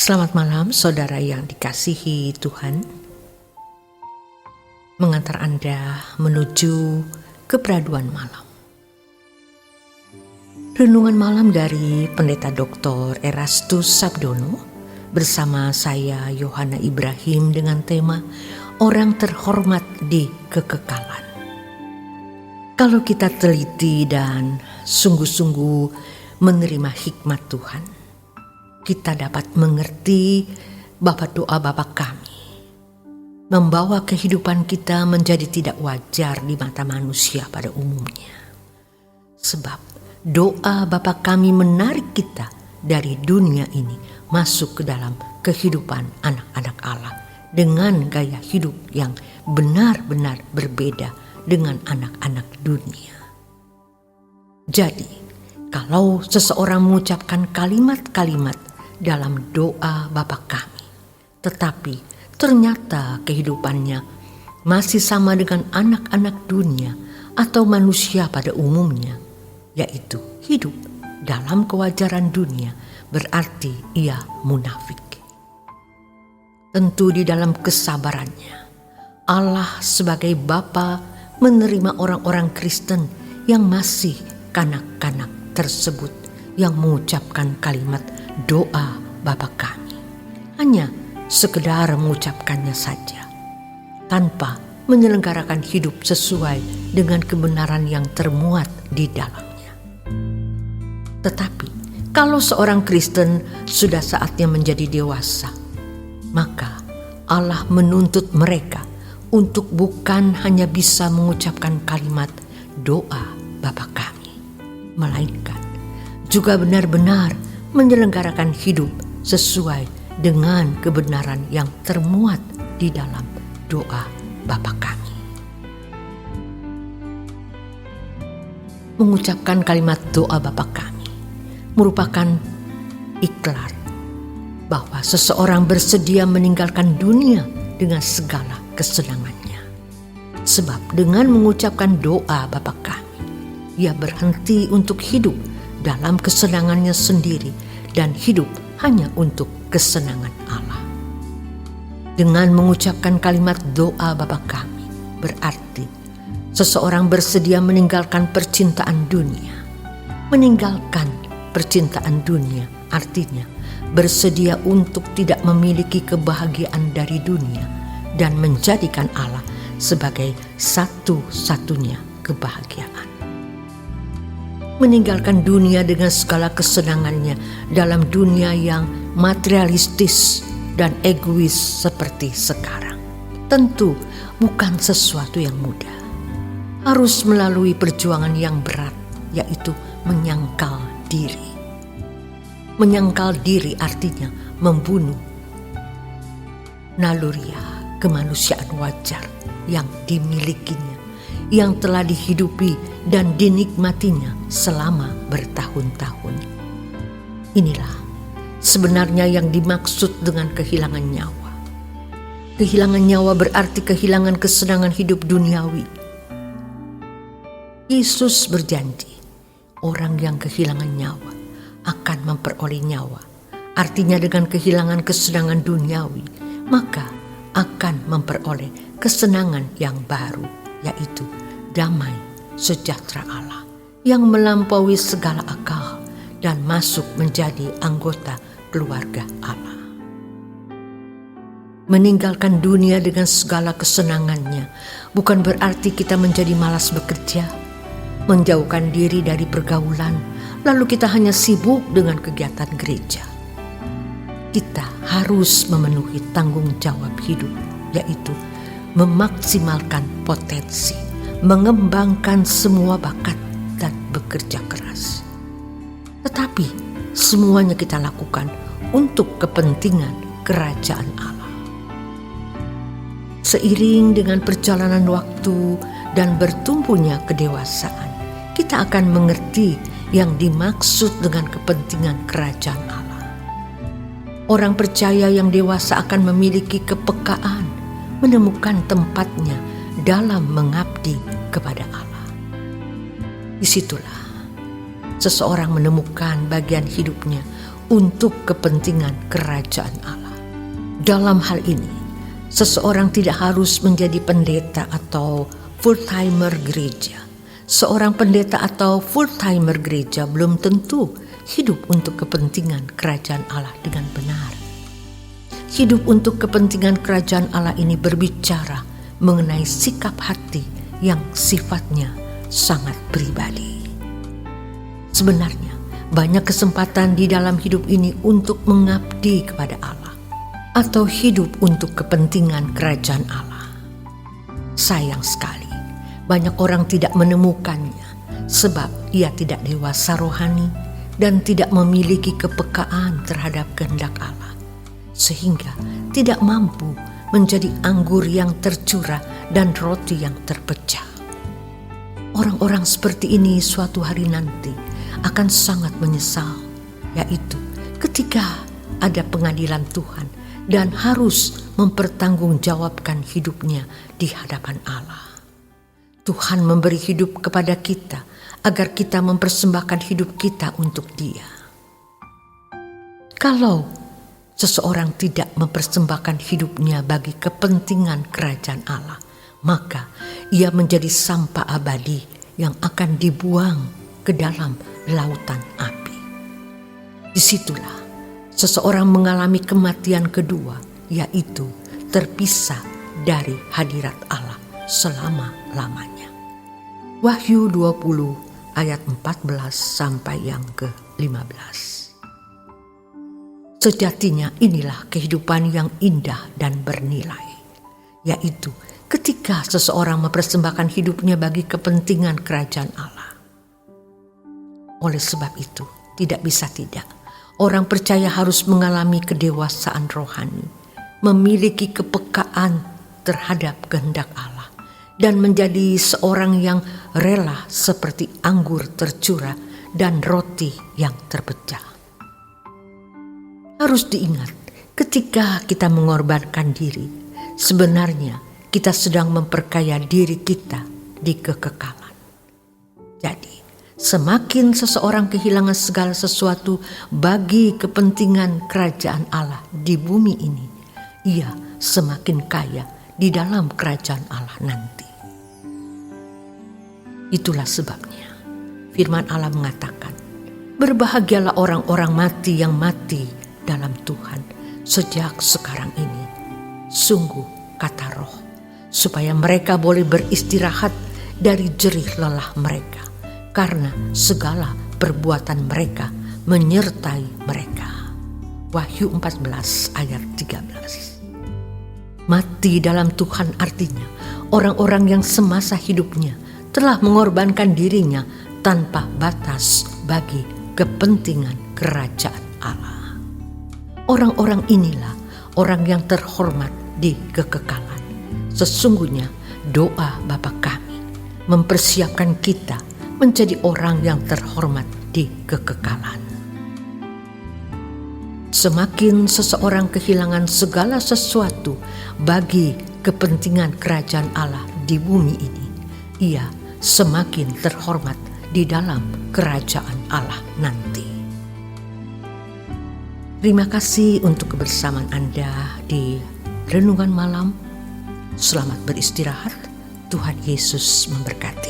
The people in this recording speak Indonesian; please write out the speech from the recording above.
Selamat malam saudara yang dikasihi Tuhan. Mengantar Anda menuju keperaduan malam. Renungan malam dari Pendeta Dr. Erastus Sabdono bersama saya Yohana Ibrahim dengan tema Orang Terhormat di Kekekalan. Kalau kita teliti dan sungguh-sungguh menerima hikmat Tuhan, kita dapat mengerti bahwa doa Bapa kami membawa kehidupan kita menjadi tidak wajar di mata manusia pada umumnya. Sebab doa Bapa kami menarik kita dari dunia ini masuk ke dalam kehidupan anak-anak Allah dengan gaya hidup yang benar-benar berbeda dengan anak-anak dunia. Jadi, kalau seseorang mengucapkan kalimat-kalimat dalam doa Bapa kami, tetapi ternyata kehidupannya masih sama dengan anak-anak dunia atau manusia pada umumnya, yaitu hidup dalam kewajaran dunia, berarti ia munafik. Tentu di dalam kesabarannya, Allah sebagai Bapa menerima orang-orang Kristen yang masih kanak-kanak tersebut yang mengucapkan kalimat doa Bapa kami, hanya sekedar mengucapkannya saja, tanpa menyelenggarakan hidup sesuai dengan kebenaran yang termuat di dalamnya. Tetapi kalau seorang Kristen sudah saatnya menjadi dewasa, maka Allah menuntut mereka untuk bukan hanya bisa mengucapkan kalimat doa Bapa kami, melainkan juga benar-benar menyelenggarakan hidup sesuai dengan kebenaran yang termuat di dalam doa Bapa kami. Mengucapkan kalimat doa Bapa kami merupakan ikrar bahwa seseorang bersedia meninggalkan dunia dengan segala kesenangannya. Sebab dengan mengucapkan doa Bapa kami, ia berhenti untuk hidup dalam kesenangannya sendiri dan hidup hanya untuk kesenangan Allah. Dengan mengucapkan kalimat doa Bapa kami, berarti seseorang bersedia meninggalkan percintaan dunia. Meninggalkan percintaan dunia artinya bersedia untuk tidak memiliki kebahagiaan dari dunia dan menjadikan Allah sebagai satu-satunya kebahagiaan. Meninggalkan dunia dengan segala kesenangannya dalam dunia yang materialistis dan egois seperti sekarang tentu bukan sesuatu yang mudah. Harus melalui perjuangan yang berat, yaitu menyangkal diri. Menyangkal diri artinya membunuh naluri kemanusiaan wajar yang dimilikinya, yang telah dihidupi dan dinikmatinya selama bertahun-tahun. Inilah sebenarnya yang dimaksud dengan kehilangan nyawa. Kehilangan nyawa berarti kehilangan kesenangan hidup duniawi. Yesus berjanji, orang yang kehilangan nyawa akan memperoleh nyawa. Artinya dengan kehilangan kesenangan duniawi, maka akan memperoleh kesenangan yang baru, yaitu damai sejahtera Allah yang melampaui segala akal dan masuk menjadi anggota keluarga Allah. Meninggalkan dunia dengan segala kesenangannya bukan berarti kita menjadi malas bekerja, menjauhkan diri dari pergaulan, lalu kita hanya sibuk dengan kegiatan gereja. Kita harus memenuhi tanggung jawab hidup, yaitu memaksimalkan potensi, mengembangkan semua bakat dan bekerja keras. Tetapi semuanya kita lakukan untuk kepentingan kerajaan Allah. Seiring dengan perjalanan waktu dan bertumbuhnya kedewasaan, kita akan mengerti yang dimaksud dengan kepentingan kerajaan Allah. Orang percaya yang dewasa akan memiliki kepekaan, menemukan tempatnya dalam mengabdi kepada Allah. Disitulah seseorang menemukan bagian hidupnya untuk kepentingan kerajaan Allah. Dalam hal ini, seseorang tidak harus menjadi pendeta atau full-timer gereja. Seorang pendeta atau full-timer gereja belum tentu hidup untuk kepentingan kerajaan Allah dengan benar. Hidup untuk kepentingan kerajaan Allah ini berbicara mengenai sikap hati yang sifatnya sangat pribadi. Sebenarnya, banyak kesempatan di dalam hidup ini untuk mengabdi kepada Allah atau hidup untuk kepentingan kerajaan Allah. Sayang sekali, banyak orang tidak menemukannya sebab ia tidak dewasa rohani dan tidak memiliki kepekaan terhadap kehendak Allah, sehingga tidak mampu menjadi anggur yang tercurah dan roti yang terpecah. Orang-orang seperti ini suatu hari nanti akan sangat menyesal, yaitu ketika ada pengadilan Tuhan dan harus mempertanggungjawabkan hidupnya di hadapan Allah. Tuhan memberi hidup kepada kita agar kita mempersembahkan hidup kita untuk Dia. Kalau seseorang tidak mempersembahkan hidupnya bagi kepentingan kerajaan Allah, maka ia menjadi sampah abadi yang akan dibuang ke dalam lautan api. Disitulah seseorang mengalami kematian kedua, yaitu terpisah dari hadirat Allah selama-lamanya. Wahyu 20 ayat 14 sampai yang ke-15. Sejatinya inilah kehidupan yang indah dan bernilai, yaitu ketika seseorang mempersembahkan hidupnya bagi kepentingan kerajaan Allah. Oleh sebab itu, tidak bisa tidak, orang percaya harus mengalami kedewasaan rohani, memiliki kepekaan terhadap kehendak Allah, dan menjadi seorang yang rela seperti anggur tercurah dan roti yang terpecah. Harus diingat, ketika kita mengorbankan diri, sebenarnya kita sedang memperkaya diri kita di kekekalan. Jadi, semakin seseorang kehilangan segala sesuatu bagi kepentingan kerajaan Allah di bumi ini, ia semakin kaya di dalam kerajaan Allah nanti. Itulah sebabnya firman Allah mengatakan, berbahagialah orang-orang mati yang mati dalam Tuhan sejak sekarang ini. Sungguh, kata Roh, supaya mereka boleh beristirahat dari jerih lelah mereka, karena segala perbuatan mereka menyertai mereka. Wahyu 14 ayat 13. Mati dalam Tuhan artinya orang-orang yang semasa hidupnya telah mengorbankan dirinya tanpa batas bagi kepentingan kerajaan Allah. Orang-orang inilah orang yang terhormat di kekekalan. Sesungguhnya doa Bapa kami mempersiapkan kita menjadi orang yang terhormat di kekekalan. Semakin seseorang kehilangan segala sesuatu bagi kepentingan kerajaan Allah di bumi ini, ia semakin terhormat di dalam kerajaan Allah nanti. Terima kasih untuk kebersamaan Anda di Renungan Malam. Selamat beristirahat. Tuhan Yesus memberkati.